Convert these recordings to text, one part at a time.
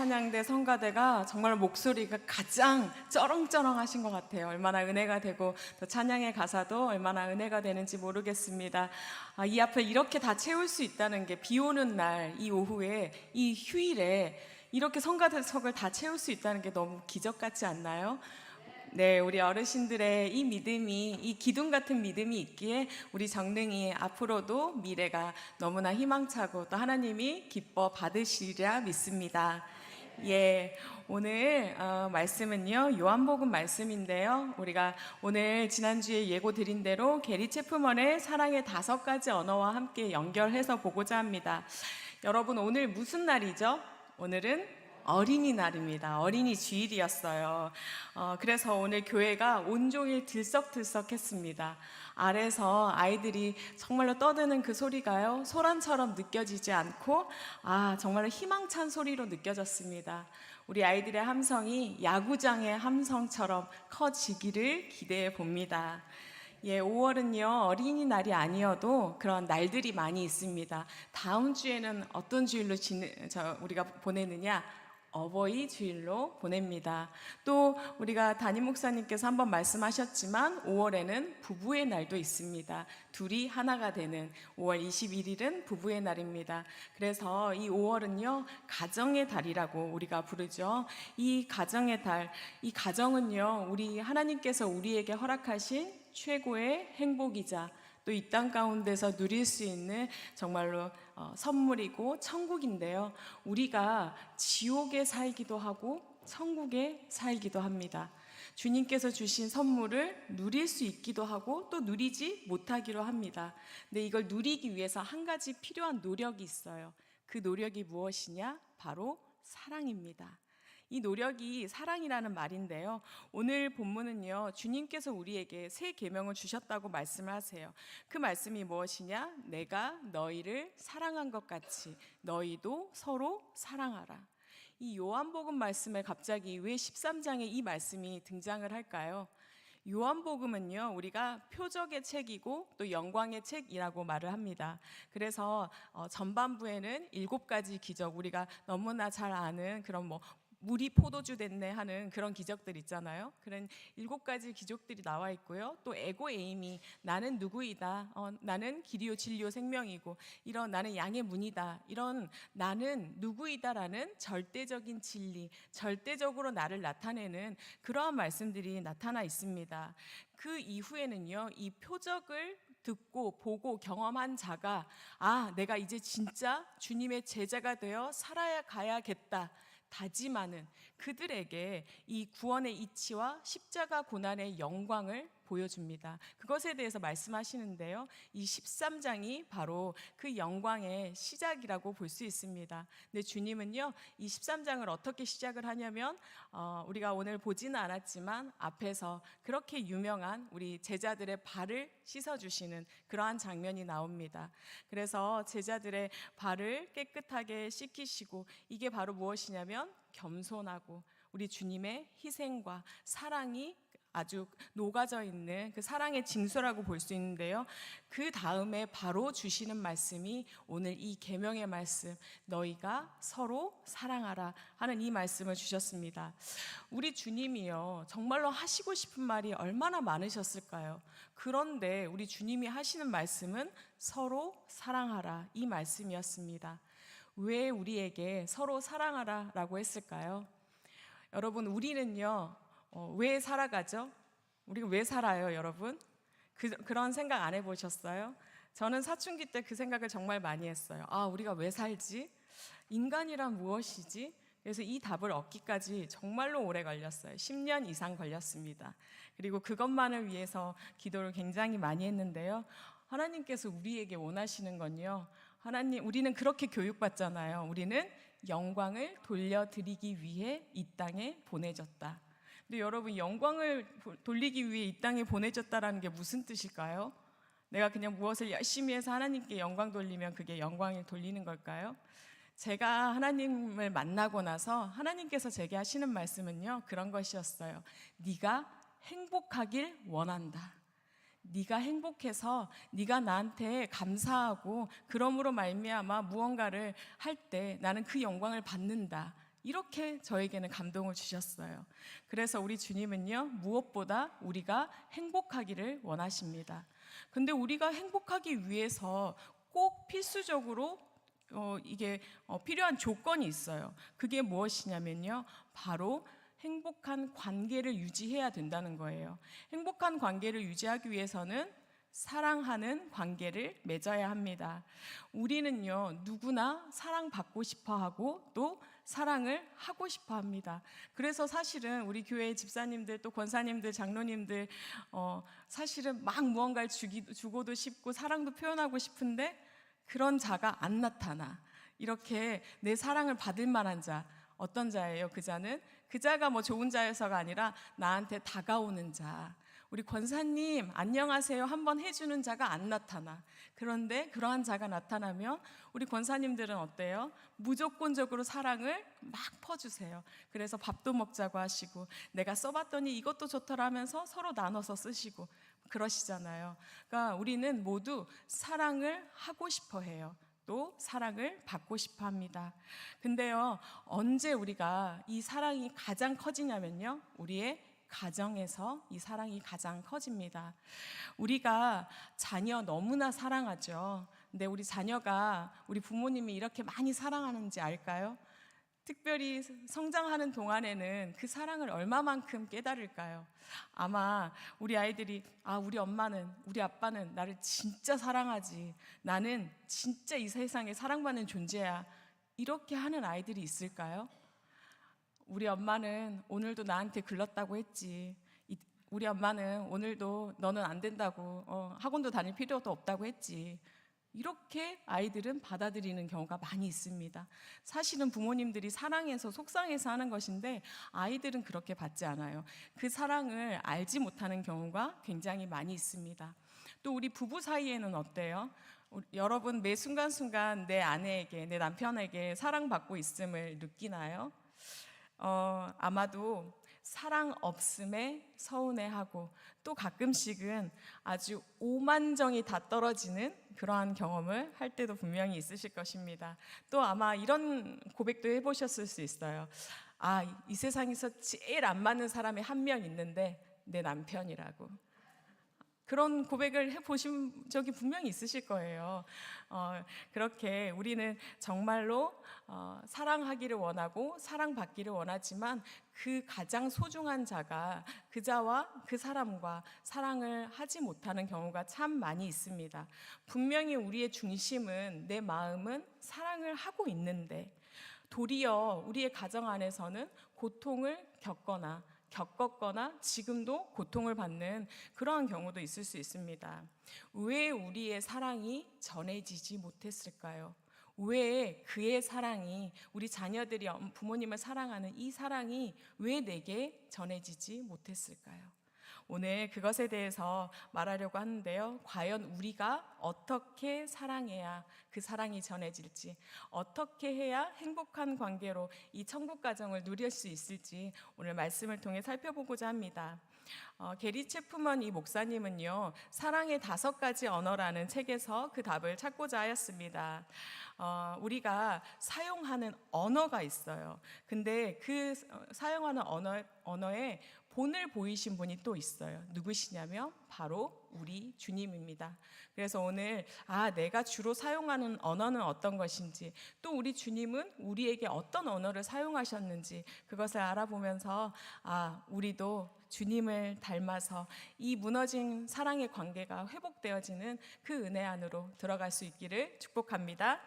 찬양대 성가대가 정말 목소리가 가장 쩌렁쩌렁하신 것 같아요. 얼마나 은혜가 되고 또 찬양의 가사도 얼마나 은혜가 되는지 모르겠습니다. 이 앞을 이렇게 다 채울 수 있다는 게 비 오는 날 이 오후에 이 휴일에 이렇게 성가대석을 다 채울 수 있다는 게 너무 기적 같지 않나요? 네, 우리 어르신들의 이 믿음이, 이 기둥 같은 믿음이 있기에 우리 정릉이 앞으로도 미래가 너무나 희망차고 또 하나님이 기뻐 받으시리라 믿습니다. 예, 오늘 말씀은요 요한복음 말씀인데요. 우리가 오늘 지난주에 예고 드린 대로 게리 체프먼의 사랑의 5가지 언어와 함께 연결해서 보고자 합니다. 여러분, 오늘 무슨 날이죠? 오늘은 어린이날입니다. 어린이 주일이었어요. 그래서 오늘 교회가 온종일 들썩들썩했습니다. 아래서 아이들이 정말로 떠드는 그 소리가요, 소란처럼 느껴지지 않고 정말로 희망찬 소리로 느껴졌습니다. 우리 아이들의 함성이 야구장의 함성처럼 커지기를 기대해 봅니다. 예, 5월은요 어린이날이 아니어도 그런 날들이 많이 있습니다. 다음 주에는 어떤 주일로 우리가 보내느냐? 어버이 주일로 보냅니다. 또 우리가 담임 목사님께서 한번 말씀하셨지만 5월에는 부부의 날도 있습니다. 둘이 하나가 되는 5월 21일은 부부의 날입니다. 그래서 이 5월은요 가정의 달이라고 우리가 부르죠. 이 가정의 달, 이 가정은요 우리 하나님께서 우리에게 허락하신 최고의 행복이자 또 이 땅 가운데서 누릴 수 있는 정말로 선물이고 천국인데요, 우리가 지옥에 살기도 하고 천국에 살기도 합니다. 주님께서 주신 선물을 누릴 수 있기도 하고 또 누리지 못하기로 합니다. 근데 이걸 누리기 위해서 한 가지 필요한 노력이 있어요. 그 노력이 무엇이냐? 바로 사랑입니다. 이 노력이 사랑이라는 말인데요, 오늘 본문은요 주님께서 우리에게 새 계명을 주셨다고 말씀을 하세요. 그 말씀이 무엇이냐? 내가 너희를 사랑한 것 같이 너희도 서로 사랑하라. 이 요한복음 말씀에 갑자기 왜 13장에 이 말씀이 등장을 할까요? 요한복음은요 우리가 표적의 책이고 또 영광의 책이라고 말을 합니다. 그래서 전반부에는 7가지 기적, 우리가 너무나 잘 아는 그런 물이 포도주 됐네 하는 그런 기적들 있잖아요. 그런 7가지 기적들이 나와 있고요. 또 에고 에이미, 나는 누구이다, 나는 길이요 진리요 생명이고, 이런 나는 양의 문이다, 이런 나는 누구이다라는 절대적인 진리, 절대적으로 나를 나타내는 그러한 말씀들이 나타나 있습니다. 그 이후에는요 이 표적을 듣고 보고 경험한 자가 내가 이제 진짜 주님의 제자가 되어 살아야 가야겠다 다짐하는 그들에게 이 구원의 이치와 십자가 고난의 영광을 보여줍니다. 그것에 대해서 말씀하시는데요, 이 13장이 바로 그 영광의 시작이라고 볼 수 있습니다. 근데 주님은요 이 13장을 어떻게 시작을 하냐면 우리가 오늘 보지는 않았지만 앞에서 그렇게 유명한 우리 제자들의 발을 씻어주시는 그러한 장면이 나옵니다. 그래서 제자들의 발을 깨끗하게 씻기시고, 이게 바로 무엇이냐면 겸손하고 우리 주님의 희생과 사랑이 아주 녹아져 있는 그 사랑의 징수라고 볼 수 있는데요, 그 다음에 바로 주시는 말씀이 오늘 이 계명의 말씀, 너희가 서로 사랑하라 하는 이 말씀을 주셨습니다. 우리 주님이요 정말로 하시고 싶은 말이 얼마나 많으셨을까요? 그런데 우리 주님이 하시는 말씀은 서로 사랑하라 이 말씀이었습니다. 왜 우리에게 서로 사랑하라 라고 했을까요? 여러분, 우리는요 왜 살아가죠? 우리가 왜 살아요, 여러분? 그런 생각 안 해보셨어요? 저는 사춘기 때 그 생각을 정말 많이 했어요. 우리가 왜 살지? 인간이란 무엇이지? 그래서 이 답을 얻기까지 정말로 오래 걸렸어요. 10년 이상 걸렸습니다. 그리고 그것만을 위해서 기도를 굉장히 많이 했는데요, 하나님께서 우리에게 원하시는 건요, 하나님, 우리는 그렇게 교육받잖아요. 우리는 영광을 돌려드리기 위해 이 땅에 보내졌다. 근데 여러분, 영광을 돌리기 위해 이 땅에 보내졌다라는 게 무슨 뜻일까요? 내가 그냥 무엇을 열심히 해서 하나님께 영광 돌리면 그게 영광을 돌리는 걸까요? 제가 하나님을 만나고 나서 하나님께서 제게 하시는 말씀은요 그런 것이었어요. 네가 행복하길 원한다. 네가 행복해서 네가 나한테 감사하고 그러므로 말미암아 무언가를 할 때 나는 그 영광을 받는다. 이렇게 저에게는 감동을 주셨어요. 그래서 우리 주님은요, 무엇보다 우리가 행복하기를 원하십니다. 근데 우리가 행복하기 위해서 꼭 필수적으로 이게 필요한 조건이 있어요. 그게 무엇이냐면요, 바로 행복한 관계를 유지해야 된다는 거예요. 행복한 관계를 유지하기 위해서는 사랑하는 관계를 맺어야 합니다. 우리는요, 누구나 사랑받고 싶어 하고 또 사랑을 하고 싶어 합니다. 그래서 사실은 우리 교회 집사님들 또 권사님들, 장로님들 사실은 막 무언가를 주고도 싶고 사랑도 표현하고 싶은데 그런 자가 안 나타나. 이렇게 내 사랑을 받을 만한 자, 어떤 자예요? 그 자는? 그 자가 뭐 좋은 자여서가 아니라 나한테 다가오는 자. 우리 권사님 안녕하세요 한번 해주는 자가 안 나타나. 그런데 그러한 자가 나타나면 우리 권사님들은 어때요? 무조건적으로 사랑을 막 퍼주세요. 그래서 밥도 먹자고 하시고 내가 써봤더니 이것도 좋더라 하면서 서로 나눠서 쓰시고 그러시잖아요. 그러니까 우리는 모두 사랑을 하고 싶어 해요. 또 사랑을 받고 싶어 합니다. 근데요, 언제 우리가 이 사랑이 가장 커지냐면요, 우리의 가정에서 이 사랑이 가장 커집니다. 우리가 자녀 너무나 사랑하죠. 근데 우리 자녀가 우리 부모님이 이렇게 많이 사랑하는지 알까요? 특별히 성장하는 동안에는 그 사랑을 얼마만큼 깨달을까요? 아마 우리 아이들이 우리 엄마는, 우리 아빠는 나를 진짜 사랑하지, 나는 진짜 이 세상에 사랑받는 존재야, 이렇게 하는 아이들이 있을까요? 우리 엄마는 오늘도 나한테 글렀다고 했지, 우리 엄마는 오늘도 너는 안 된다고 학원도 다닐 필요도 없다고 했지, 이렇게 아이들은 받아들이는 경우가 많이 있습니다. 사실은 부모님들이 사랑해서 속상해서 하는 것인데 아이들은 그렇게 받지 않아요. 그 사랑을 알지 못하는 경우가 굉장히 많이 있습니다. 또 우리 부부 사이에는 어때요? 여러분 매 순간순간 내 아내에게, 내 남편에게 사랑받고 있음을 느끼나요? 아마도 사랑 없음에 서운해하고 또 가끔씩은 아주 오만정이 다 떨어지는 그러한 경험을 할 때도 분명히 있으실 것입니다. 또 아마 이런 고백도 해보셨을 수 있어요. 이 세상에서 제일 안 맞는 사람이 한 명 있는데 내 남편이라고. 그런 고백을 해보신 적이 분명히 있으실 거예요. 그렇게 우리는 정말로 사랑하기를 원하고 사랑받기를 원하지만 그 가장 소중한 자가 그 자와 그 사람과 사랑을 하지 못하는 경우가 참 많이 있습니다. 분명히 우리의 중심은, 내 마음은 사랑을 하고 있는데 도리어 우리의 가정 안에서는 고통을 겪었거나 지금도 고통을 받는 그러한 경우도 있을 수 있습니다. 왜 우리의 사랑이 전해지지 못했을까요? 왜 그의 사랑이, 우리 자녀들이 부모님을 사랑하는 이 사랑이 왜 내게 전해지지 못했을까요? 오늘 그것에 대해서 말하려고 하는데요. 과연 우리가 어떻게 사랑해야 그 사랑이 전해질지, 어떻게 해야 행복한 관계로 이 천국 가정을 누릴 수 있을지 오늘 말씀을 통해 살펴보고자 합니다. 게리 체프먼 이 목사님은요, 사랑의 5가지 언어라는 책에서 그 답을 찾고자 하였습니다. 우리가 사용하는 언어가 있어요. 근데 그 사용하는 언어에 본을 보이신 분이 또 있어요. 누구시냐면 바로 우리 주님입니다. 그래서 오늘 내가 주로 사용하는 언어는 어떤 것인지, 또 우리 주님은 우리에게 어떤 언어를 사용하셨는지 그것을 알아보면서 우리도 주님을 닮아서 이 무너진 사랑의 관계가 회복되어지는 그 은혜 안으로 들어갈 수 있기를 축복합니다.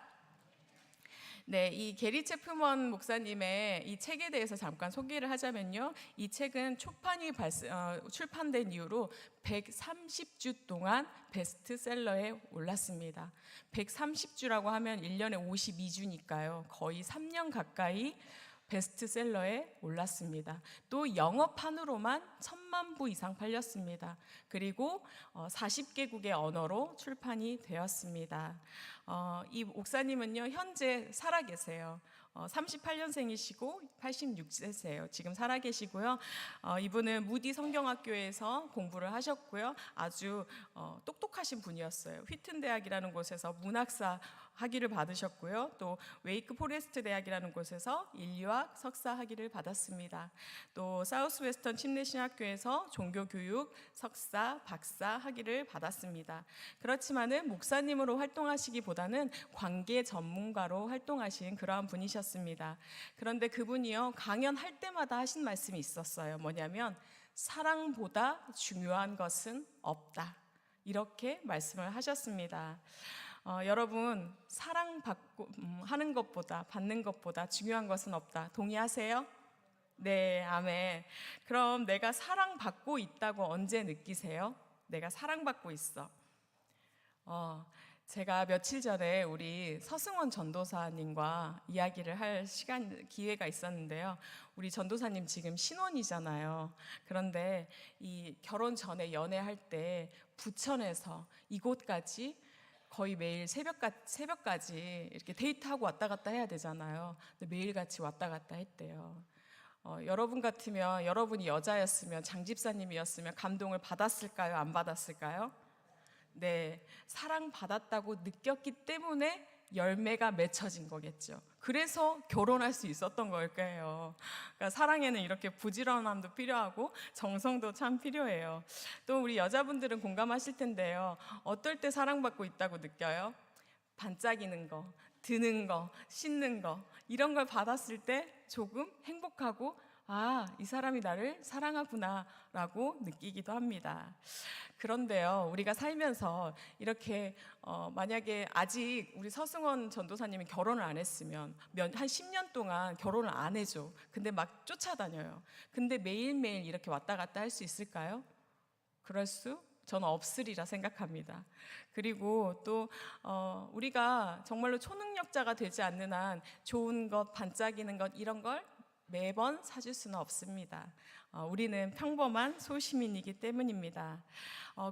네, 이 게리 체프먼 목사님의 이 책에 대해서 잠깐 소개를 하자면요, 이 책은 초판이 출판된 이후로 130주 동안 베스트셀러에 올랐습니다. 130주라고 하면 1년에 52주니까요 거의 3년 가까이 베스트셀러에 올랐습니다. 또 영어판으로만 1000만 부 이상 팔렸습니다. 그리고 40개국의 언어로 출판이 되었습니다. 이 목사님은요, 현재 살아계세요. 38년생이시고 86세세요. 지금 살아계시고요. 이분은 무디 성경학교에서 공부를 하셨고요. 아주 똑똑하신 분이었어요. 휘튼 대학이라는 곳에서 문학사 학위를 받으셨고요. 또 웨이크 포레스트 대학이라는 곳에서 인류학 석사 학위를 받았습니다. 또 사우스 웨스턴 침례신학교에서 종교교육 석사, 박사 학위를 받았습니다. 그렇지만은 목사님으로 활동하시기보다는 관계 전문가로 활동하신 그러한 분이셨습니다. 그런데 그분이요, 강연할 때마다 하신 말씀이 있었어요. 뭐냐면 사랑보다 중요한 것은 없다. 이렇게 말씀을 하셨습니다. 여러분, 사랑받고 하는 것보다 받는 것보다 중요한 것은 없다. 동의하세요? 네, 아멘. 그럼 내가 사랑받고 있다고 언제 느끼세요? 내가 사랑받고 있어. 제가 며칠 전에 우리 서승원 전도사님과 이야기를 할 기회가 있었는데요. 우리 전도사님 지금 신혼이잖아요. 그런데 이 결혼 전에 연애할 때 부천에서 이곳까지 거의 매일 새벽까지 이렇게 데이트하고 왔다 갔다 해야 되잖아요. 근데 매일 같이 왔다 갔다 했대요. 여러분 같으면, 여러분이 여자였으면, 장 집사님이었으면 감동을 받았을까요? 안 받았을까요? 네, 사랑받았다고 느꼈기 때문에 열매가 맺혀진 거겠죠. 그래서 결혼할 수 있었던 걸 거예요. 그러니까 사랑에는 이렇게 부지런함도 필요하고 정성도 참 필요해요. 또 우리 여자분들은 공감하실 텐데요. 어떨 때 사랑받고 있다고 느껴요? 반짝이는 거, 드는 거, 씻는 거, 이런 걸 받았을 때 조금 행복하고, 이 사람이 나를 사랑하구나 라고 느끼기도 합니다. 그런데요, 우리가 살면서 이렇게 만약에 아직 우리 서승원 전도사님이 결혼을 안 했으면 한 10년 동안 결혼을 안 해줘. 근데 막 쫓아다녀요. 근데 매일매일 이렇게 왔다 갔다 할 수 있을까요? 저는 없으리라 생각합니다. 그리고 또 우리가 정말로 초능력자가 되지 않는 한 좋은 것, 반짝이는 것, 이런 걸 매번 사줄 수는 없습니다. 우리는 평범한 소시민이기 때문입니다.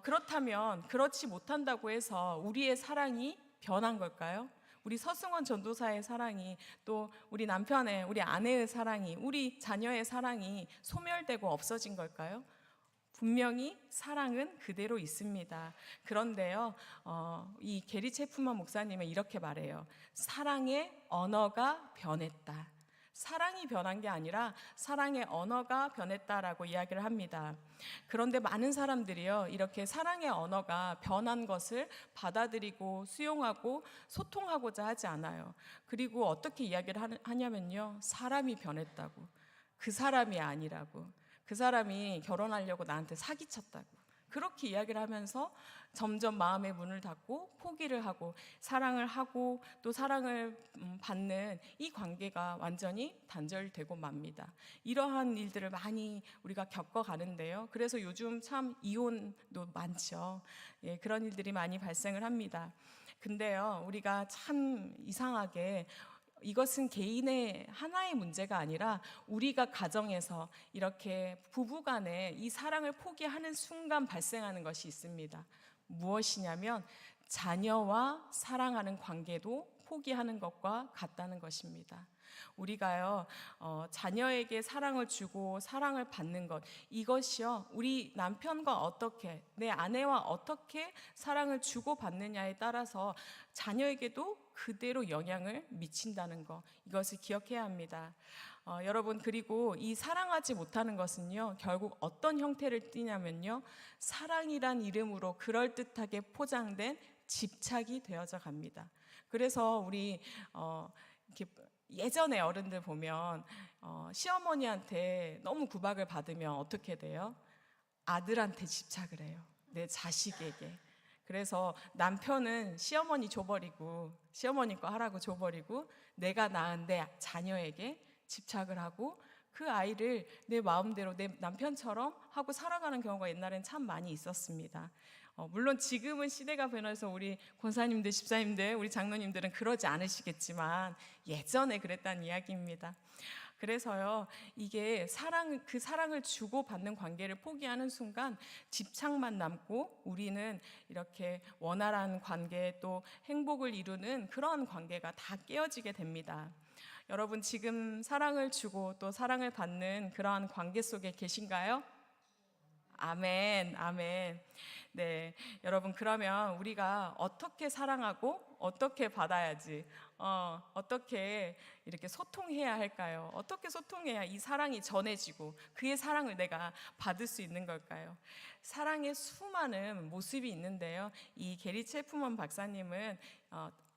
그렇다면 그렇지 못한다고 해서 우리의 사랑이 변한 걸까요? 우리 서승원 전도사의 사랑이, 또 우리 남편의, 우리 아내의 사랑이, 우리 자녀의 사랑이 소멸되고 없어진 걸까요? 분명히 사랑은 그대로 있습니다. 그런데요, 이 게리 체프만 목사님은 이렇게 말해요. 사랑의 언어가 변했다. 사랑이 변한 게 아니라 사랑의 언어가 변했다라고 이야기를 합니다. 그런데 많은 사람들이요, 이렇게 사랑의 언어가 변한 것을 받아들이고 수용하고 소통하고자 하지 않아요. 그리고 어떻게 이야기를 하냐면요, 사람이 변했다고, 그 사람이 아니라고, 그 사람이 결혼하려고 나한테 사기쳤다고, 그렇게 이야기를 하면서 점점 마음의 문을 닫고 포기를 하고 사랑을 하고 또 사랑을 받는 이 관계가 완전히 단절되고 맙니다. 이러한 일들을 많이 우리가 겪어가는데요. 그래서 요즘 참 이혼도 많죠. 예, 그런 일들이 많이 발생을 합니다. 근데요, 우리가 참 이상하게 이것은 개인의 하나의 문제가 아니라 우리가 가정에서 이렇게 부부간에 이 사랑을 포기하는 순간 발생하는 것이 있습니다. 무엇이냐면 자녀와 사랑하는 관계도 포기하는 것과 같다는 것입니다. 우리가요, 자녀에게 사랑을 주고 사랑을 받는 것, 이것이요, 우리 남편과 어떻게, 내 아내와 어떻게 사랑을 주고 받느냐에 따라서 자녀에게도 그대로 영향을 미친다는 것, 이것을 기억해야 합니다. 여러분, 그리고 이 사랑하지 못하는 것은요, 결국 어떤 형태를 띠냐면요, 사랑이란 이름으로 그럴듯하게 포장된 집착이 되어져 갑니다. 그래서 우리 이렇게 예전에 어른들 보면 시어머니한테 너무 구박을 받으면 어떻게 돼요? 아들한테 집착을 해요. 내 자식에게. 그래서 남편은 시어머니 줘버리고, 시어머니 거 하라고 줘버리고, 내가 낳은 내 자녀에게 집착을 하고 그 아이를 내 마음대로 내 남편처럼 하고 살아가는 경우가 옛날엔 참 많이 있었습니다. 물론 지금은 시대가 변해서 우리 권사님들, 집사님들, 우리 장로님들은 그러지 않으시겠지만 예전에 그랬다는 이야기입니다. 그래서요, 이게 그 사랑을 주고받는 관계를 포기하는 순간 집착만 남고 우리는 이렇게 원활한 관계, 또 행복을 이루는 그런 관계가 다 깨어지게 됩니다. 여러분, 지금 사랑을 주고 또 사랑을 받는 그러한 관계 속에 계신가요? 아멘, 아멘. 네, 여러분 그러면 우리가 어떻게 사랑하고 어떻게 받아야지, 어떻게 이렇게 소통해야 할까요? 어떻게 소통해야 이 사랑이 전해지고 그의 사랑을 내가 받을 수 있는 걸까요? 사랑의 수많은 모습이 있는데요. 이 게리 첼프먼 박사님은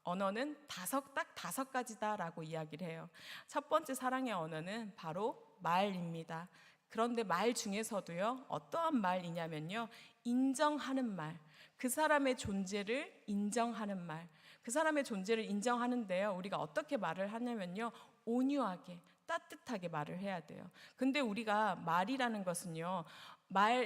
언어는 딱 5가지다라고 이야기를 해요. 첫 번째 사랑의 언어는 바로 말입니다. 그런데 말 중에서도요, 어떠한 말이냐면요, 인정하는 말, 그 사람의 존재를 인정하는 말, 그 사람의 존재를 인정하는데요, 우리가 어떻게 말을 하냐면요, 온유하게, 따뜻하게 말을 해야 돼요. 근데 우리가 말이라는 것은요,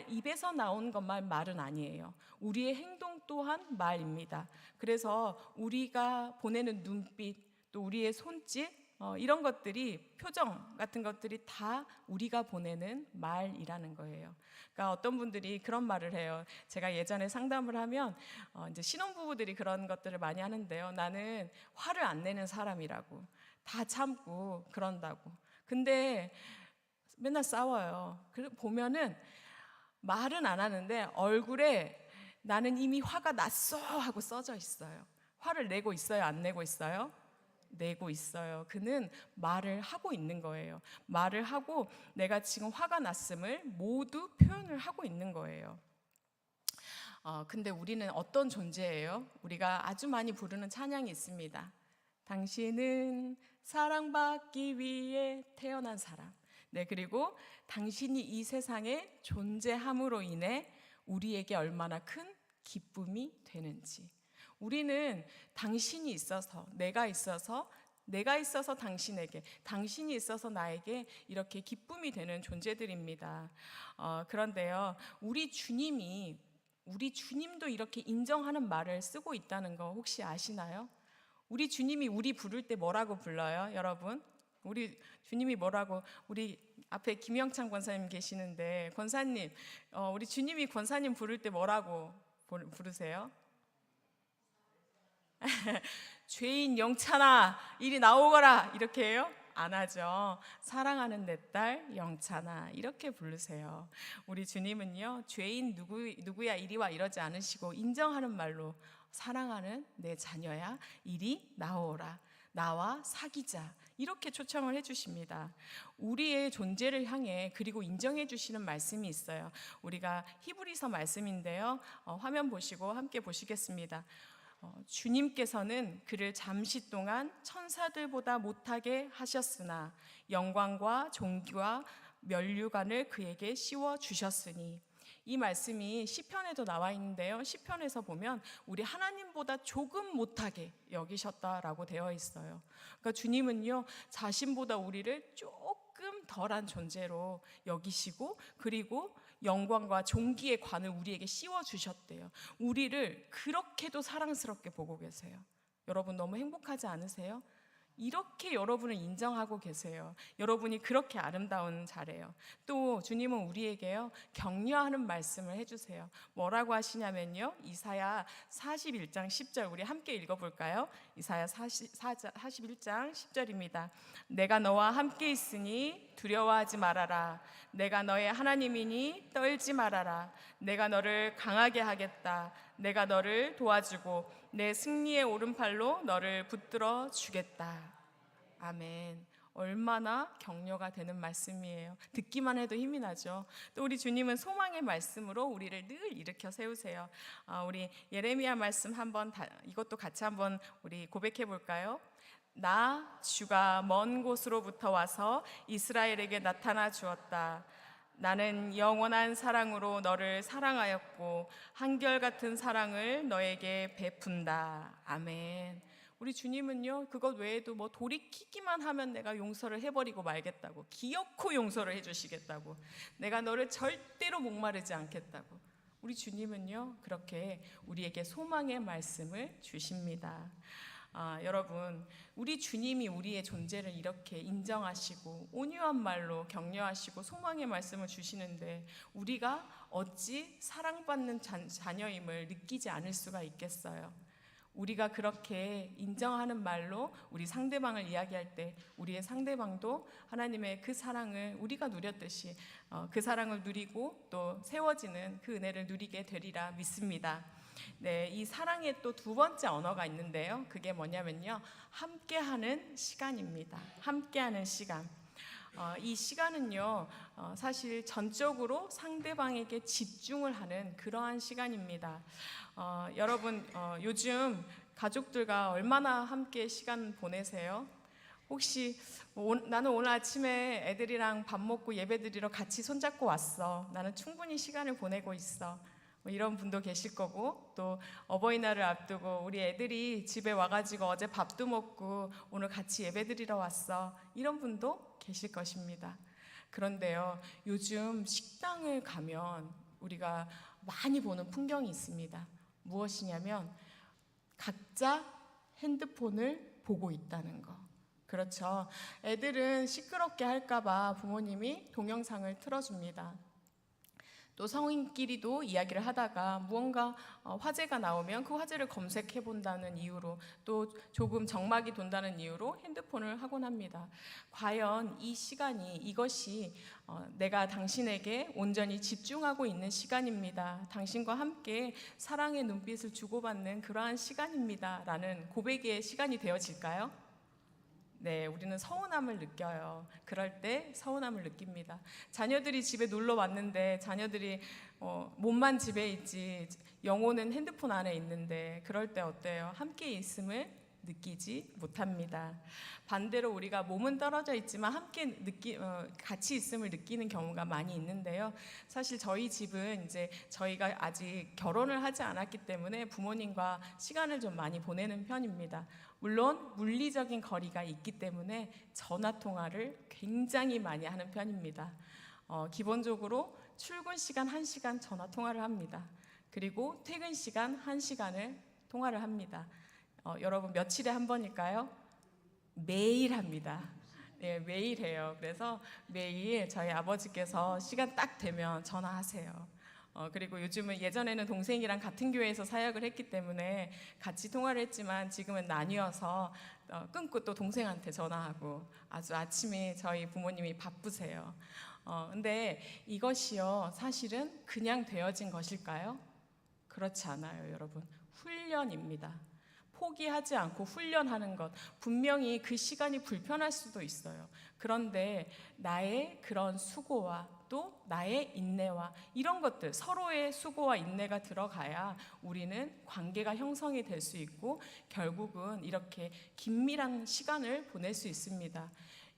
입에서 나온 것만 말은 아니에요. 우리의 행동 또한 말입니다. 그래서 우리가 보내는 눈빛, 또 우리의 손짓, 이런 것들이, 표정 같은 것들이 다 우리가 보내는 말이라는 거예요. 그러니까 어떤 분들이 그런 말을 해요. 제가 예전에 상담을 하면 이제 신혼부부들이 그런 것들을 많이 하는데요. 나는 화를 안 내는 사람이라고, 다 참고 그런다고. 근데 맨날 싸워요. 보면은 말은 안 하는데 얼굴에 나는 이미 화가 났어 하고 써져 있어요. 화를 내고 있어요? 안 내고 있어요? 내고 있어요. 그는 말을 하고 있는 거예요. 말을 하고 내가 지금 화가 났음을 모두 표현을 하고 있는 거예요. 근데 우리는 어떤 존재예요? 우리가 아주 많이 부르는 찬양이 있습니다. 당신은 사랑받기 위해 태어난 사람. 네, 그리고 당신이 이 세상에 존재함으로 인해 우리에게 얼마나 큰 기쁨이 되는지. 우리는 당신이 있어서, 내가 있어서 당신에게, 당신이 있어서 나에게 이렇게 기쁨이 되는 존재들입니다. 그런데요, 우리 주님도 이렇게 인정하는 말을 쓰고 있다는 거 혹시 아시나요? 우리 주님이 우리 부를 때 뭐라고 불러요, 여러분? 우리 주님이 뭐라고, 우리 앞에 김영창 권사님 계시는데, 권사님, 우리 주님이 권사님 부를 때 뭐라고 부르세요? 죄인 영찬아 이리 나오거라 이렇게 해요? 안 하죠. 사랑하는 내 딸 영찬아 이렇게 부르세요. 우리 주님은요, 죄인 누구야 이리 와 이러지 않으시고 인정하는 말로, 사랑하는 내 자녀야 이리 나오라, 나와 사귀자, 이렇게 초청을 해주십니다. 우리의 존재를 향해 그리고 인정해 주시는 말씀이 있어요. 우리가 히브리서 말씀인데요, 화면 보시고 함께 보시겠습니다. 주님께서는 그를 잠시 동안 천사들보다 못하게 하셨으나 영광과 존귀와 면류관을 그에게 씌워 주셨으니, 이 말씀이 시편에도 나와 있는데요, 시편에서 보면 우리 하나님보다 조금 못하게 여기셨다라고 되어 있어요. 그러니까 주님은요, 자신보다 우리를 조금 덜한 존재로 여기시고, 그리고 영광과 존귀의 관을 우리에게 씌워 주셨대요. 우리를 그렇게도 사랑스럽게 보고 계세요. 여러분 너무 행복하지 않으세요? 이렇게 여러분을 인정하고 계세요. 여러분이 그렇게 아름다운 자래요. 또 주님은 우리에게요, 격려하는 말씀을 해주세요. 뭐라고 하시냐면요, 이사야 41장 10절 우리 함께 읽어볼까요? 이사야 41장 10절입니다. 내가 너와 함께 있으니 두려워하지 말아라. 내가 너의 하나님이니 떨지 말아라. 내가 너를 강하게 하겠다. 내가 너를 도와주고 내 승리의 오른팔로 너를 붙들어 주겠다. 아멘. 얼마나 격려가 되는 말씀이에요. 듣기만 해도 힘이 나죠. 또 우리 주님은 소망의 말씀으로 우리를 늘 일으켜 세우세요. 우리 예레미야 말씀 한번 이것도 같이 한번 우리 고백해 볼까요? 나 주가 먼 곳으로부터 와서 이스라엘에게 나타나 주었다. 나는 영원한 사랑으로 너를 사랑하였고 한결같은 사랑을 너에게 베푼다. 아멘. 우리 주님은요, 그것 외에도 뭐 돌이키기만 하면 내가 용서를 해버리고 말겠다고, 기어코 용서를 해주시겠다고, 내가 너를 절대로 목마르지 않겠다고, 우리 주님은요 그렇게 우리에게 소망의 말씀을 주십니다. 여러분, 우리 주님이 우리의 존재를 이렇게 인정하시고 온유한 말로 격려하시고 소망의 말씀을 주시는데, 우리가 어찌 사랑받는 자녀임을 느끼지 않을 수가 있겠어요? 우리가 그렇게 인정하는 말로 우리 상대방을 이야기할 때 우리의 상대방도 하나님의 그 사랑을 우리가 누렸듯이 그 사랑을 누리고 또 세워지는 그 은혜를 누리게 되리라 믿습니다. 네, 이 사랑의 또 두 번째 언어가 있는데요. 그게 뭐냐면요, 함께하는 시간입니다. 함께하는 시간. 이 시간은요, 사실 전적으로 상대방에게 집중을 하는 그러한 시간입니다. 여러분, 요즘 가족들과 얼마나 함께 시간 보내세요? 혹시 나는 오늘 아침에 애들이랑 밥 먹고 예배드리러 같이 손잡고 왔어. 나는 충분히 시간을 보내고 있어. 뭐 이런 분도 계실 거고, 또 어버이날을 앞두고 우리 애들이 집에 와가지고 어제 밥도 먹고 오늘 같이 예배드리러 왔어. 이런 분도 계실 것입니다. 그런데요, 요즘 식당을 가면 우리가 많이 보는 풍경이 있습니다. 무엇이냐면 각자 핸드폰을 보고 있다는 거. 그렇죠. 애들은 시끄럽게 할까봐 부모님이 동영상을 틀어줍니다. 또 성인끼리도 이야기를 하다가 무언가 화제가 나오면 그 화제를 검색해 본다는 이유로, 또 조금 정막이 돈다는 이유로 핸드폰을 하곤 합니다. 과연 이 시간이, 이것이 내가 당신에게 온전히 집중하고 있는 시간입니다, 당신과 함께 사랑의 눈빛을 주고받는 그러한 시간입니다 라는 고백의 시간이 되어질까요? 네, 우리는 서운함을 느껴요. 그럴 때 서운함을 느낍니다. 자녀들이 집에 놀러 왔는데 자녀들이 몸만 집에 있지 영혼은 핸드폰 안에 있는데, 그럴 때 어때요? 함께 있음을 느끼지 못합니다. 반대로 우리가 몸은 떨어져 있지만 함께 같이 있음을 느끼는 경우가 많이 있는데요. 사실 저희 집은 이제 저희가 아직 결혼을 하지 않았기 때문에 부모님과 시간을 좀 많이 보내는 편입니다. 물론 물리적인 거리가 있기 때문에 전화 통화를 굉장히 많이 하는 편입니다. 기본적으로 출근 시간 1시간 전화 통화를 합니다. 그리고 퇴근 시간 1시간을 통화를 합니다. 여러분, 며칠에 한 번일까요? 매일 합니다. 네, 매일 해요. 그래서 매일 저희 아버지께서 시간 딱 되면 전화하세요. 그리고 요즘은, 예전에는 동생이랑 같은 교회에서 사역을 했기 때문에 같이 통화를 했지만 지금은 나뉘어서 끊고 또 동생한테 전화하고, 아주 아침에 저희 부모님이 바쁘세요. 근데 이것이요, 사실은 그냥 되어진 것일까요? 그렇지 않아요, 여러분. 훈련입니다. 포기하지 않고 훈련하는 것, 분명히 그 시간이 불편할 수도 있어요. 그런데 나의 그런 수고와 또 나의 인내와 이런 것들, 서로의 수고와 인내가 들어가야 우리는 관계가 형성이 될 수 있고 결국은 이렇게 긴밀한 시간을 보낼 수 있습니다.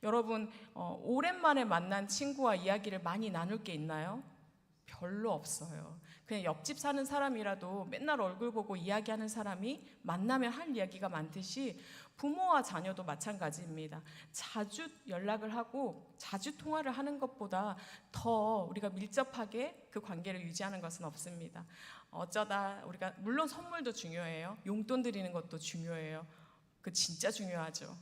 여러분, 오랜만에 만난 친구와 이야기를 많이 나눌 게 있나요? 별로 없어요. 그냥 옆집 사는 사람이라도 맨날 얼굴 보고 이야기하는 사람이 만나면 할 이야기가 많듯이 부모와 자녀도 마찬가지입니다. 자주 연락을 하고 자주 통화를 하는 것보다 더 우리가 밀접하게 그 관계를 유지하는 것은 없습니다. 어쩌다 우리가, 물론 선물도 중요해요. 용돈 드리는 것도 중요해요. 그 진짜 중요하죠.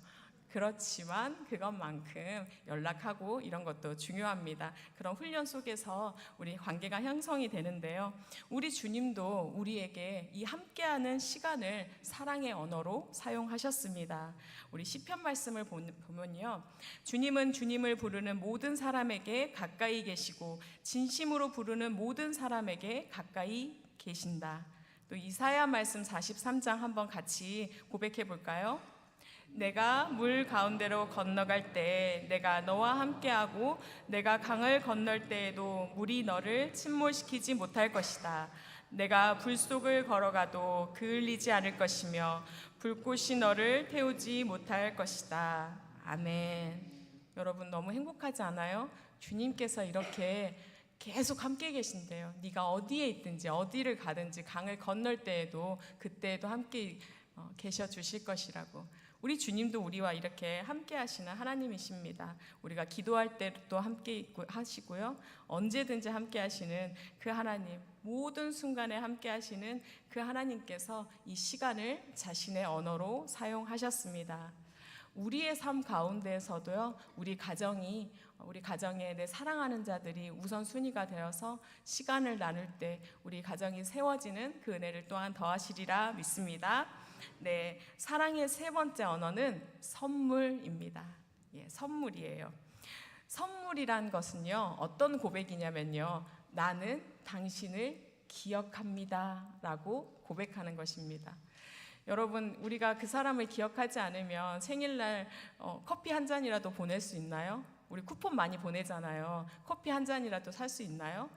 그렇지만 그것만큼 연락하고 이런 것도 중요합니다. 그런 훈련 속에서 우리 관계가 형성이 되는데요. 우리 주님도 우리에게 이 함께하는 시간을 사랑의 언어로 사용하셨습니다. 우리 시편 말씀을 보면요, 주님은 주님을 부르는 모든 사람에게 가까이 계시고 진심으로 부르는 모든 사람에게 가까이 계신다. 또 이사야 말씀 43장 한번 같이 고백해 볼까요? 내가 물 가운데로 건너갈 때 내가 너와 함께하고 내가 강을 건널 때에도 물이 너를 침몰시키지 못할 것이다. 내가 불 속을 걸어가도 그을리지 않을 것이며 불꽃이 너를 태우지 못할 것이다. 아멘. 여러분, 너무 행복하지 않아요? 주님께서 이렇게 계속 함께 계신대요. 네가 어디에 있든지 어디를 가든지 강을 건널 때에도 그때에도 함께 계셔 주실 것이라고. 우리 주님도 우리와 이렇게 함께 하시는 하나님이십니다. 우리가 기도할 때도 함께 하시고요, 언제든지 함께 하시는 그 하나님, 모든 순간에 함께 하시는 그 하나님께서 이 시간을 자신의 언어로 사용하셨습니다. 우리의 삶 가운데에서도요, 우리 가정에 내 사랑하는 자들이 우선순위가 되어서 시간을 나눌 때 우리 가정이 세워지는 그 은혜를 또한 더하시리라 믿습니다. 네, 사랑의 세 번째 언어는 선물입니다. 예, 선물이에요. 선물이란 것은요, 어떤 고백이냐면요, 나는 당신을 기억합니다 라고 고백하는 것입니다. 여러분, 우리가 그 사람을 기억하지 않으면 생일날 커피 한 잔이라도 보낼 수 있나요? 우리 쿠폰 많이 보내잖아요. 커피 한 잔이라도 살 수 있나요?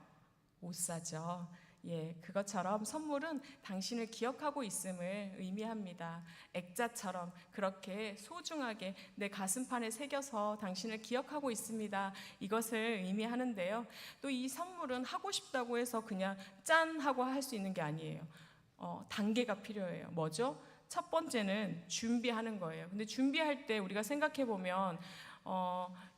못 사죠. 예, 그것처럼 선물은 당신을 기억하고 있음을 의미합니다. 액자처럼 그렇게 소중하게 내 가슴판에 새겨서 당신을 기억하고 있습니다. 이것을 의미하는데요. 또 이 선물은 하고 싶다고 해서 그냥 짠 하고 할 수 있는 게 아니에요. 단계가 필요해요. 뭐죠? 첫 번째는 준비하는 거예요. 근데 준비할 때 우리가 생각해 보면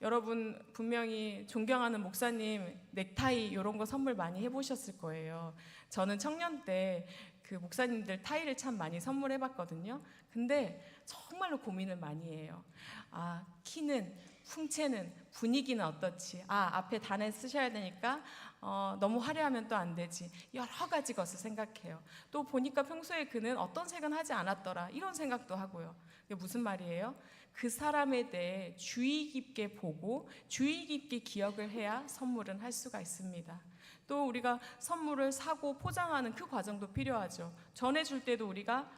여러분 분명히 존경하는 목사님 넥타이 이런 거 선물 많이 해보셨을 거예요. 저는 청년 때 그 목사님들 타이를 참 많이 선물해 봤거든요. 근데 정말로 고민을 많이 해요. 아, 키는, 풍채는, 분위기는 어떻지? 아, 앞에 단에 쓰셔야 되니까 너무 화려하면 또 안 되지. 여러 가지 것을 생각해요. 또 보니까 평소에 그는 어떤 색은 하지 않았더라. 이런 생각도 하고요. 이게 무슨 말이에요? 그 사람에 대해 주의 깊게 보고 주의 깊게 기억을 해야 선물은 할 수가 있습니다. 또 우리가 선물을 사고 포장하는 그 과정도 필요하죠. 전해줄 때도 우리가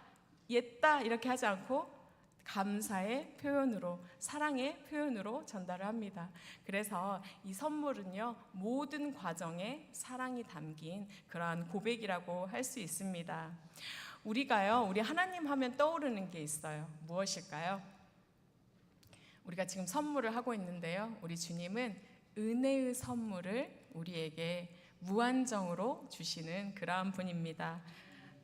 옛다 이렇게 하지 않고 감사의 표현으로, 사랑의 표현으로 전달을 합니다. 그래서 이 선물은요, 모든 과정에 사랑이 담긴 그러한 고백이라고 할 수 있습니다. 우리가요, 우리 하나님 하면 떠오르는 게 있어요. 무엇일까요? 우리가 지금 선물을 하고 있는데요, 우리 주님은 은혜의 선물을 우리에게 무한정으로 주시는 그러한 분입니다.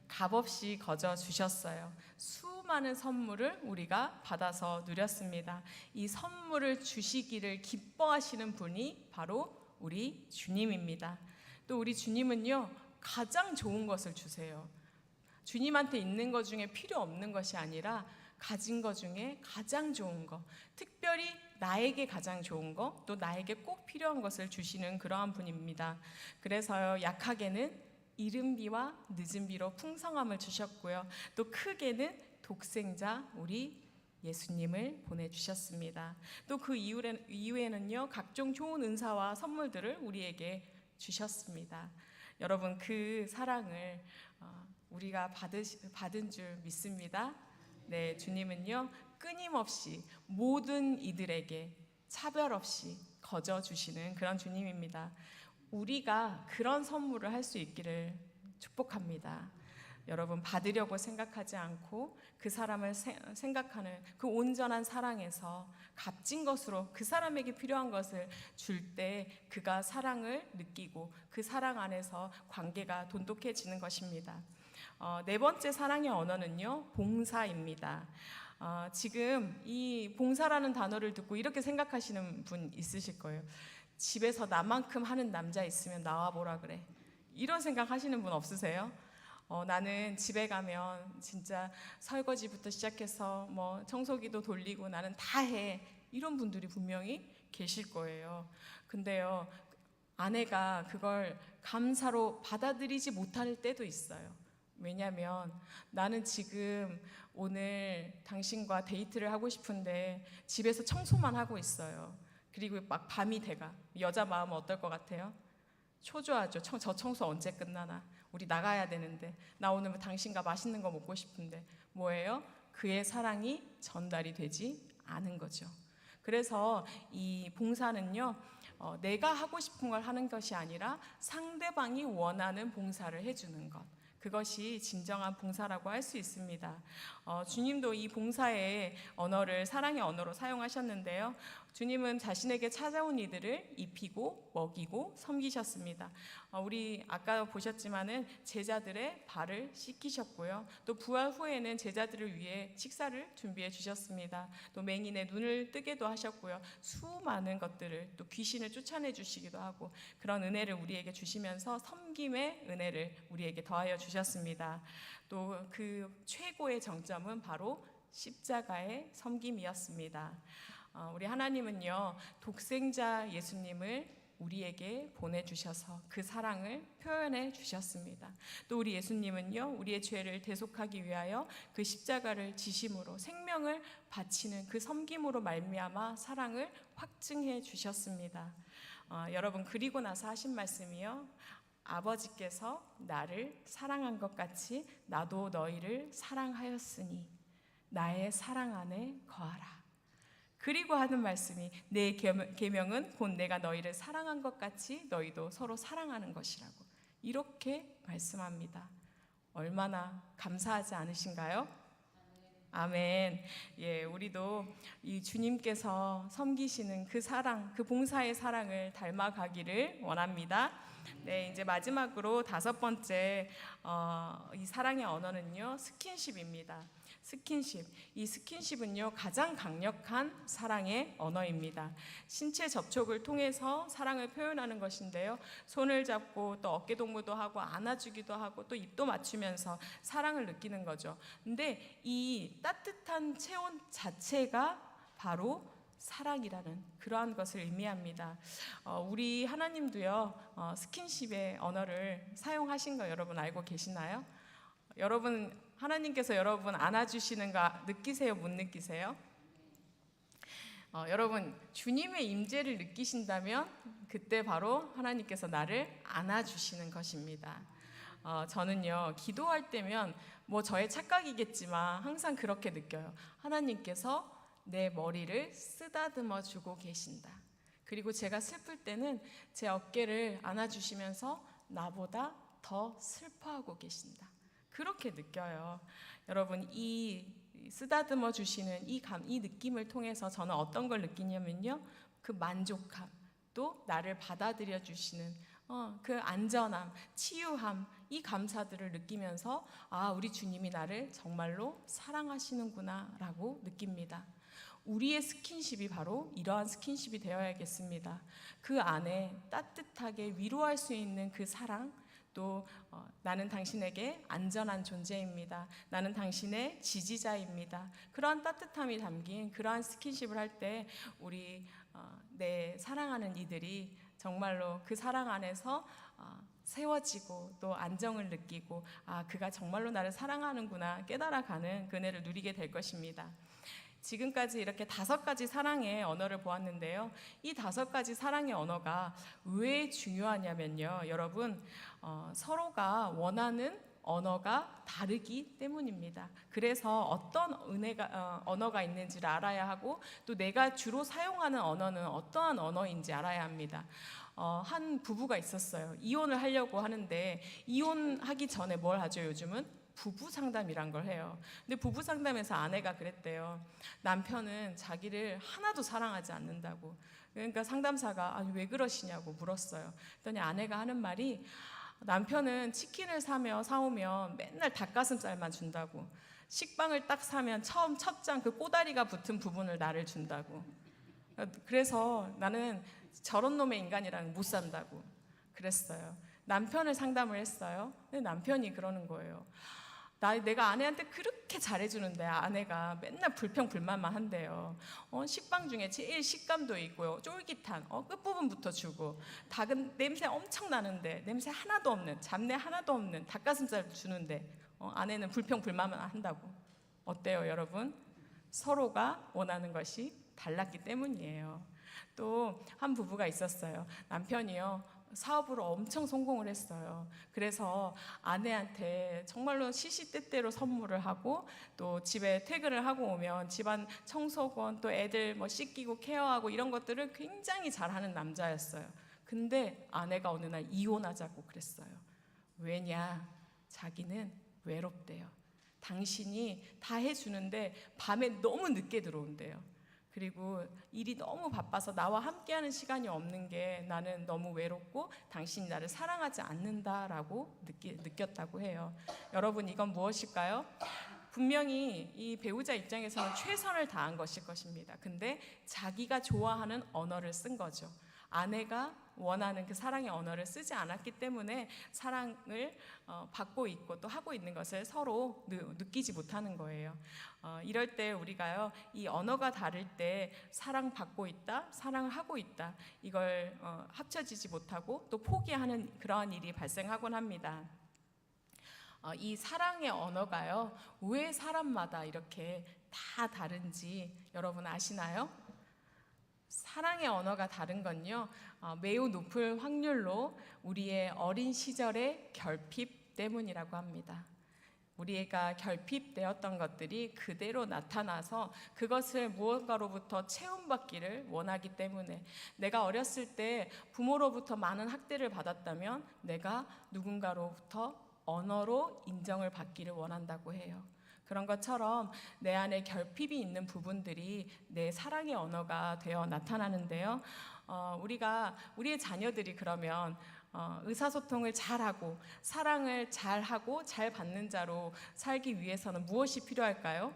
값없이 거저 주셨어요. 수많은 선물을 우리가 받아서 누렸습니다. 이 선물을 주시기를 기뻐하시는 분이 바로 우리 주님입니다. 또 우리 주님은요, 가장 좋은 것을 주세요. 주님한테 있는 것 중에 필요 없는 것이 아니라 가진 것 중에 가장 좋은 것, 특별히 나에게 가장 좋은 것, 또 나에게 꼭 필요한 것을 주시는 그러한 분입니다. 그래서요, 약하게는 이른 비와 늦은 비로 풍성함을 주셨고요, 또 크게는 독생자 우리 예수님을 보내주셨습니다. 또 그 이후에는요, 각종 좋은 은사와 선물들을 우리에게 주셨습니다. 여러분, 그 사랑을 우리가 받은 줄 믿습니다. 네, 주님은요, 끊임없이 모든 이들에게 차별 없이 거저 주시는 그런 주님입니다. 우리가 그런 선물을 할 수 있기를 축복합니다. 여러분, 받으려고 생각하지 않고 그 사람을 생각하는 그 온전한 사랑에서 값진 것으로 그 사람에게 필요한 것을 줄 때 그가 사랑을 느끼고 그 사랑 안에서 관계가 돈독해지는 것입니다. 네 번째 사랑의 언어는요, 봉사입니다. 지금 이 봉사라는 단어를 듣고 이렇게 생각하시는 분 있으실 거예요. 집에서 나만큼 하는 남자 있으면 나와보라 그래. 이런 생각 하시는 분 없으세요? 나는 집에 가면 진짜 설거지부터 시작해서 뭐 청소기도 돌리고 나는 다 해. 이런 분들이 분명히 계실 거예요. 근데요, 아내가 그걸 감사로 받아들이지 못할 때도 있어요. 왜냐면 나는 지금 오늘 당신과 데이트를 하고 싶은데 집에서 청소만 하고 있어요. 그리고 막 밤이 돼가. 여자 마음은 어떨 것 같아요? 초조하죠. 저 청소 언제 끝나나? 우리 나가야 되는데. 나 오늘 당신과 맛있는 거 먹고 싶은데. 뭐예요? 그의 사랑이 전달이 되지 않은 거죠. 그래서 이 봉사는요, 내가 하고 싶은 걸 하는 것이 아니라 상대방이 원하는 봉사를 해주는 것. 그것이 진정한 봉사라고 할 수 있습니다. 주님도 이 봉사의 언어를 사랑의 언어로 사용하셨는데요. 주님은 자신에게 찾아온 이들을 입히고 먹이고 섬기셨습니다. 우리 아까 보셨지만은 제자들의 발을 씻기셨고요. 또 부활 후에는 제자들을 위해 식사를 준비해 주셨습니다. 또 맹인의 눈을 뜨게도 하셨고요. 수많은 것들을 또 귀신을 쫓아내 주시기도 하고 그런 은혜를 우리에게 주시면서 섬김의 은혜를 우리에게 더하여 주셨습니다. 또 그 최고의 정점은 바로 십자가의 섬김이었습니다. 우리 하나님은요, 독생자 예수님을 우리에게 보내주셔서 그 사랑을 표현해 주셨습니다. 또 우리 예수님은요, 우리의 죄를 대속하기 위하여 그 십자가를 지심으로 생명을 바치는 그 섬김으로 말미암아 사랑을 확증해 주셨습니다. 여러분, 그리고 나서 하신 말씀이요, 아버지께서 나를 사랑한 것 같이 나도 너희를 사랑하였으니 나의 사랑 안에 거하라. 그리고 하는 말씀이 내 계명은 곧 내가 너희를 사랑한 것 같이 너희도 서로 사랑하는 것이라고, 이렇게 말씀합니다. 얼마나 감사하지 않으신가요? 아멘. 예, 우리도 이 주님께서 섬기시는 그 사랑, 그 봉사의 사랑을 닮아가기를 원합니다. 네, 이제 마지막으로 5번째 이 사랑의 언어는요, 스킨십입니다. 스킨십. 이 스킨십은요, 가장 강력한 사랑의 언어입니다. 신체 접촉을 통해서 사랑을 표현하는 것인데요, 손을 잡고 또 어깨 동무도 하고 안아주기도 하고 또 입도 맞추면서 사랑을 느끼는 거죠. 근데 이 따뜻한 체온 자체가 바로 사랑이라는 그러한 것을 의미합니다. 우리 하나님도요, 스킨십의 언어를 사용하신 거 여러분 알고 계시나요? 여러분, 하나님께서 여러분 안아주시는 거 느끼세요? 못 느끼세요? 여러분, 주님의 임재를 느끼신다면 그때 바로 하나님께서 나를 안아주시는 것입니다. 저는요, 기도할 때면 뭐 저의 착각이겠지만 항상 그렇게 느껴요. 하나님께서 내 머리를 쓰다듬어 주고 계신다. 그리고 제가 슬플 때는 제 어깨를 안아주시면서 나보다 더 슬퍼하고 계신다. 그렇게 느껴요. 여러분, 이 쓰다듬어 주시는 이 느낌을 통해서 저는 어떤 걸 느끼냐면요, 그 만족함, 또 나를 받아들여 주시는 그 안전함, 치유함, 이 감사들을 느끼면서 우리 주님이 나를 정말로 사랑하시는구나 라고 느낍니다. 우리의 스킨십이 바로 이러한 스킨십이 되어야겠습니다. 그 안에 따뜻하게 위로할 수 있는 그 사랑, 또 나는 당신에게 안전한 존재입니다. 나는 당신의 지지자입니다. 그러한 따뜻함이 담긴 그러한 스킨십을 할 때 우리 내 사랑하는 이들이 정말로 그 사랑 안에서 세워지고 또 안정을 느끼고 그가 정말로 나를 사랑하는구나 깨달아가는 그 은혜를 누리게 될 것입니다. 지금까지 이렇게 5가지 사랑의 언어를 보았는데요, 이 5가지 사랑의 언어가 왜 중요하냐면요, 여러분, 서로가 원하는 언어가 다르기 때문입니다. 그래서 어떤 언어가 있는지를 알아야 하고, 또 내가 주로 사용하는 언어는 어떠한 언어인지 알아야 합니다. 한 부부가 있었어요. 이혼을 하려고 하는데, 이혼하기 전에 뭘 하죠, 요즘은? 부부 상담이란 걸 해요. 근데 부부 상담에서 아내가 그랬대요. 남편은 자기를 하나도 사랑하지 않는다고. 그러니까 상담사가 왜 그러시냐고 물었어요. 그랬더니 아내가 하는 말이, 남편은 치킨을 사오면 맨날 닭가슴살만 준다고. 식빵을 딱 사면 처음 첫 장 그 꼬다리가 붙은 부분을 나를 준다고. 그래서 나는 저런 놈의 인간이랑 못 산다고 그랬어요. 남편을 상담을 했어요. 근데 남편이 그러는 거예요. 내가 아내한테 그렇게 잘해주는데 아내가 맨날 불평불만만 한대요. 식빵 중에 제일 식감도 있고요, 쫄깃한 끝부분부터 주고, 닭은 냄새 엄청 나는데 냄새 하나도 없는, 잡내 하나도 없는 닭가슴살 주는데 아내는 불평불만만 한다고. 어때요, 여러분? 서로가 원하는 것이 달랐기 때문이에요. 또 한 부부가 있었어요. 남편이요, 사업으로 엄청 성공을 했어요. 그래서 아내한테 정말로 시시때때로 선물을 하고, 또 집에 퇴근을 하고 오면 집안 청소건, 또 애들 씻기고 케어하고 이런 것들을 굉장히 잘하는 남자였어요. 근데 아내가 어느 날 이혼하자고 그랬어요. 왜냐? 자기는 외롭대요. 당신이 다 해주는데 밤에 너무 늦게 들어온대요. 그리고 일이 너무 바빠서 나와 함께하는 시간이 없는 게 나는 너무 외롭고 당신이 나를 사랑하지 않는다라고 느꼈다고 해요. 여러분, 이건 무엇일까요? 분명히 이 배우자 입장에서는 최선을 다한 것일 것입니다. 근데 자기가 좋아하는 언어를 쓴 거죠. 아내가 원하는 그 사랑의 언어를 쓰지 않았기 때문에 사랑을 받고 있고 또 하고 있는 것을 서로 느끼지 못하는 거예요. 이럴 때 우리가요, 이 언어가 다를 때 사랑받고 있다, 사랑을 하고 있다, 이걸 합쳐지지 못하고 또 포기하는 그러한 일이 발생하곤 합니다. 이 사랑의 언어가요, 왜 사람마다 이렇게 다 다른지 여러분 아시나요? 사랑의 언어가 다른 건요, 매우 높은 확률로 우리의 어린 시절의 결핍 때문이라고 합니다. 우리가 결핍되었던 것들이 그대로 나타나서 그것을 무언가로부터 채움받기를 원하기 때문에, 내가 어렸을 때 부모로부터 많은 학대를 받았다면 내가 누군가로부터 언어로 인정을 받기를 원한다고 해요. 그런 것처럼 내 안에 결핍이 있는 부분들이 내 사랑의 언어가 되어 나타나는데요. 우리의 자녀들이 그러면 의사소통을 잘하고 사랑을 잘하고 잘 받는 자로 살기 위해서는 무엇이 필요할까요?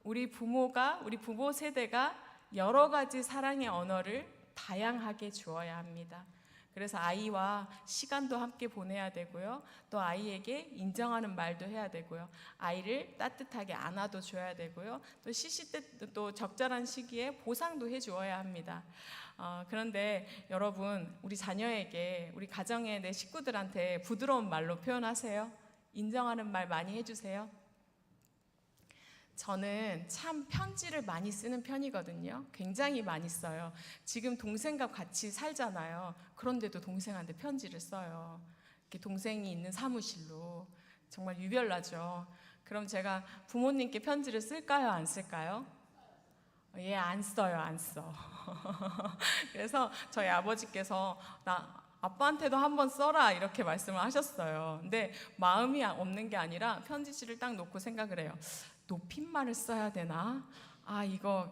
우리 부모 세대가 여러 가지 사랑의 언어를 다양하게 주어야 합니다. 그래서 아이와 시간도 함께 보내야 되고요. 또 아이에게 인정하는 말도 해야 되고요. 아이를 따뜻하게 안아도 줘야 되고요. 또 시시때 또 적절한 시기에 보상도 해주어야 합니다. 그런데 여러분, 우리 자녀에게, 우리 가정의 내 식구들한테 부드러운 말로 표현하세요. 인정하는 말 많이 해주세요. 저는 참 편지를 많이 쓰는 편이거든요. 굉장히 많이 써요. 지금 동생과 같이 살잖아요. 그런데도 동생한테 편지를 써요. 이렇게 동생이 있는 사무실로. 정말 유별나죠. 그럼 제가 부모님께 편지를 쓸까요? 안 쓸까요? 예, 안 써요. 안 써. 그래서 저희 아버지께서 아빠한테도 한번 써라 이렇게 말씀을 하셨어요. 근데 마음이 없는 게 아니라 편지지를 딱 놓고 생각을 해요. 높임말을 써야 되나? 이거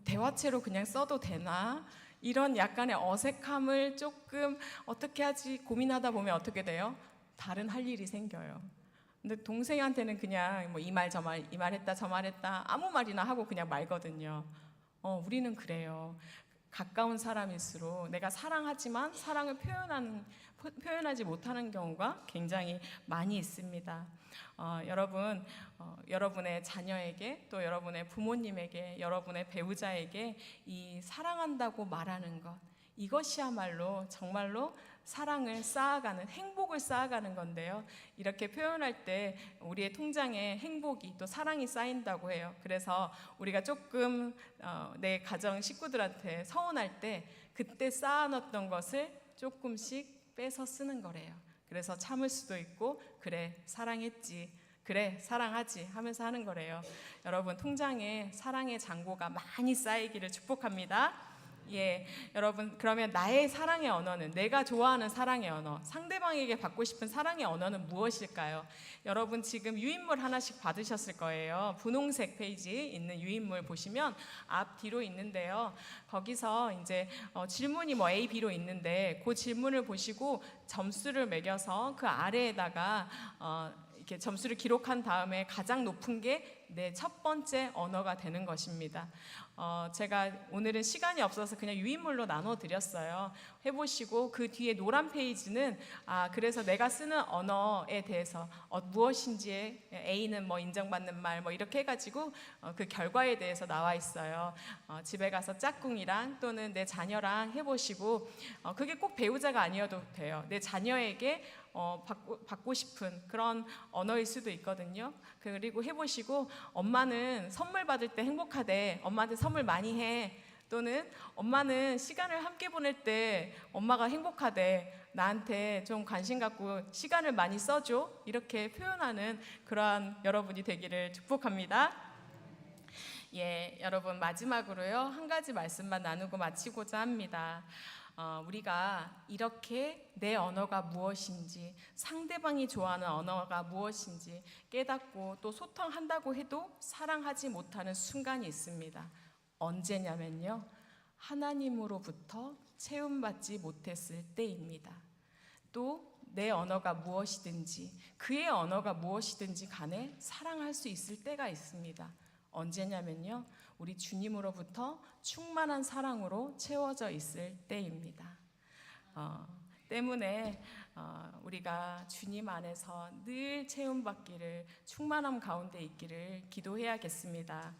대화체로 그냥 써도 되나? 이런 약간의 어색함을 조금 어떻게 하지 고민하다 보면 어떻게 돼요? 다른 할 일이 생겨요. 근데 동생한테는 그냥 뭐 이 말 저 말, 이 말 했다 저 말 했다 아무 말이나 하고 그냥 말거든요. 우리는 그래요. 가까운 사람일수록 내가 사랑하지만 사랑을 표현하지 못하는 경우가 굉장히 많이 있습니다. 여러분, 여러분의 자녀에게 또 여러분의 부모님에게 여러분의 배우자에게 이 사랑한다고 말하는 것, 이것이야말로 정말로 사랑을 쌓아가는, 행복을 쌓아가는 건데요. 이렇게 표현할 때 우리의 통장에 행복이 또 사랑이 쌓인다고 해요. 그래서 우리가 조금 내 가정 식구들한테 서운할 때 그때 쌓아놨던 것을 조금씩 빼서 쓰는 거래요. 그래서 참을 수도 있고, 그래 사랑했지, 그래 사랑하지 하면서 하는 거래요. 여러분, 통장에 사랑의 잔고가 많이 쌓이기를 축복합니다. 예, 여러분, 그러면 나의 사랑의 언어는, 내가 좋아하는 사랑의 언어, 상대방에게 받고 싶은 사랑의 언어는 무엇일까요? 여러분, 지금 유인물 하나씩 받으셨을 거예요. 분홍색 페이지에 있는 유인물 보시면 앞뒤로 있는데요. 거기서 이제 질문이 뭐 A, B로 있는데 그 질문을 보시고 점수를 매겨서 그 아래에다가 이렇게 점수를 기록한 다음에 가장 높은 게 내 첫 번째 언어가 되는 것입니다. 제가 오늘은 시간이 없어서 그냥 유인물로 나눠 드렸어요. 해보시고 그 뒤에 노란 페이지는 그래서 내가 쓰는 언어에 대해서 무엇인지, A는 뭐 인정받는 말 뭐 이렇게 해가지고 그 결과에 대해서 나와 있어요. 집에 가서 짝꿍이랑 또는 내 자녀랑 해보시고, 그게 꼭 배우자가 아니어도 돼요. 내 자녀에게 받고 싶은 그런 언어일 수도 있거든요. 그리고 해보시고, 엄마는 선물 받을 때 행복하대, 엄마한테 선물 많이 해, 또는 엄마는 시간을 함께 보낼 때 엄마가 행복하대, 나한테 좀 관심 갖고 시간을 많이 써줘, 이렇게 표현하는 그러한 여러분이 되기를 축복합니다. 예, 여러분, 마지막으로요, 한 가지 말씀만 나누고 마치고자 합니다. 우리가 이렇게 내 언어가 무엇인지, 상대방이 좋아하는 언어가 무엇인지 깨닫고 또 소통한다고 해도 사랑하지 못하는 순간이 있습니다. 언제냐면요, 하나님으로부터 채움받지 못했을 때입니다. 또 내 언어가 무엇이든지, 그의 언어가 무엇이든지 간에 사랑할 수 있을 때가 있습니다. 언제냐면요, 우리 주님으로부터 충만한 사랑으로 채워져 있을 때입니다. 때문에 우리가 주님 안에서 늘 채움받기를, 충만함 가운데 있기를 기도해야겠습니다.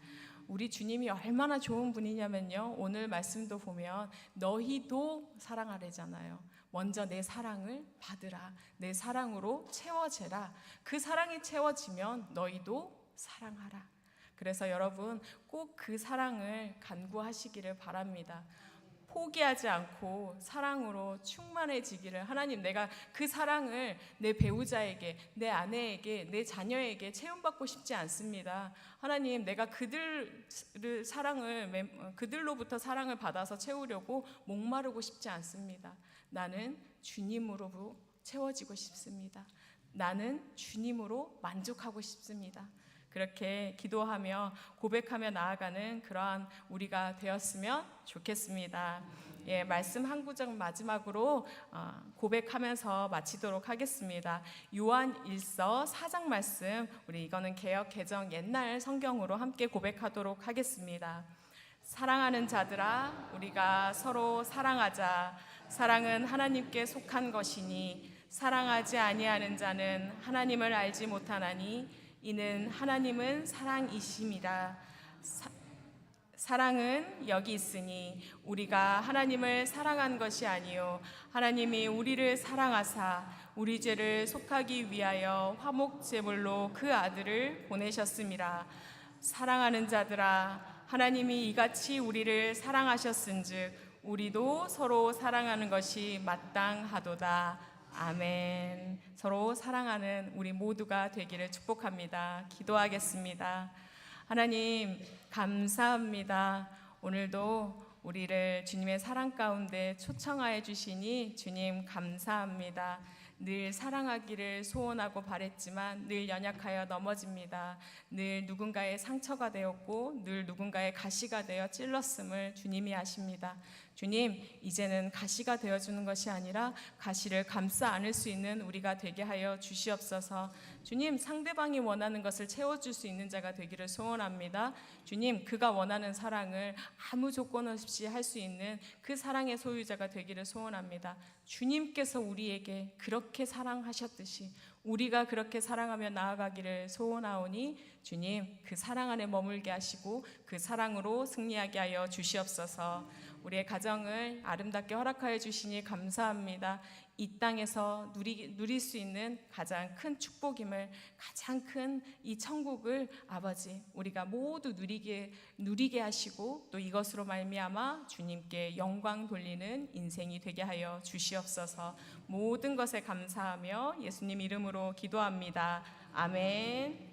우리 주님이 얼마나 좋은 분이냐면요, 오늘 말씀도 보면 너희도 사랑하래잖아요. 먼저 내 사랑을 받으라. 내 사랑으로 채워지라. 그 사랑이 채워지면 너희도 사랑하라. 그래서 여러분 꼭 그 사랑을 간구하시기를 바랍니다. 포기하지 않고 사랑으로 충만해지기를. 하나님, 내가 그 사랑을 내 배우자에게, 내 아내에게, 내 자녀에게 체험받고 싶지 않습니다. 하나님, 내가 그들로부터 사랑을 받아서 채우려고 목마르고 싶지 않습니다. 나는 주님으로 채워지고 싶습니다. 나는 주님으로 만족하고 싶습니다. 그렇게 기도하며 고백하며 나아가는 그러한 우리가 되었으면 좋겠습니다. 예, 말씀 한 구절 마지막으로 고백하면서 마치도록 하겠습니다. 요한 1서 4장 말씀, 우리 이거는 개역 개정 옛날 성경으로 함께 고백하도록 하겠습니다. 사랑하는 자들아, 우리가 서로 사랑하자. 사랑은 하나님께 속한 것이니 사랑하지 아니하는 자는 하나님을 알지 못하나니 이는 하나님은 사랑이심이라. 사랑은 여기 있으니 우리가 하나님을 사랑한 것이 아니요 하나님이 우리를 사랑하사 우리 죄를 속하기 위하여 화목 제물로 그 아들을 보내셨음이라. 사랑하는 자들아, 하나님이 이같이 우리를 사랑하셨은즉 우리도 서로 사랑하는 것이 마땅하도다. 아멘. 서로 사랑하는 우리 모두가 되기를 축복합니다. 기도하겠습니다. 하나님, 감사합니다. 오늘도 우리를 주님의 사랑 가운데 초청하여 주시니 주님 감사합니다. 늘 사랑하기를 소원하고 바랬지만 늘 연약하여 넘어집니다. 늘 누군가의 상처가 되었고 늘 누군가의 가시가 되어 찔렀음을 주님이 아십니다. 주님, 이제는 가시가 되어주는 것이 아니라 가시를 감싸 안을 수 있는 우리가 되게 하여 주시옵소서. 주님, 상대방이 원하는 것을 채워줄 수 있는 자가 되기를 소원합니다. 주님, 그가 원하는 사랑을 아무 조건 없이 할 수 있는 그 사랑의 소유자가 되기를 소원합니다. 주님께서 우리에게 그렇게 사랑하셨듯이 우리가 그렇게 사랑하며 나아가기를 소원하오니 주님, 그 사랑 안에 머물게 하시고 그 사랑으로 승리하게 하여 주시옵소서. 우리의 가정을 아름답게 허락하여 주시니 감사합니다. 이 땅에서 누릴 수 있는 가장 큰 축복임을, 가장 큰 이 천국을 아버지 우리가 모두 누리게 하시고 또 이것으로 말미암아 주님께 영광 돌리는 인생이 되게 하여 주시옵소서. 모든 것에 감사하며 예수님 이름으로 기도합니다. 아멘.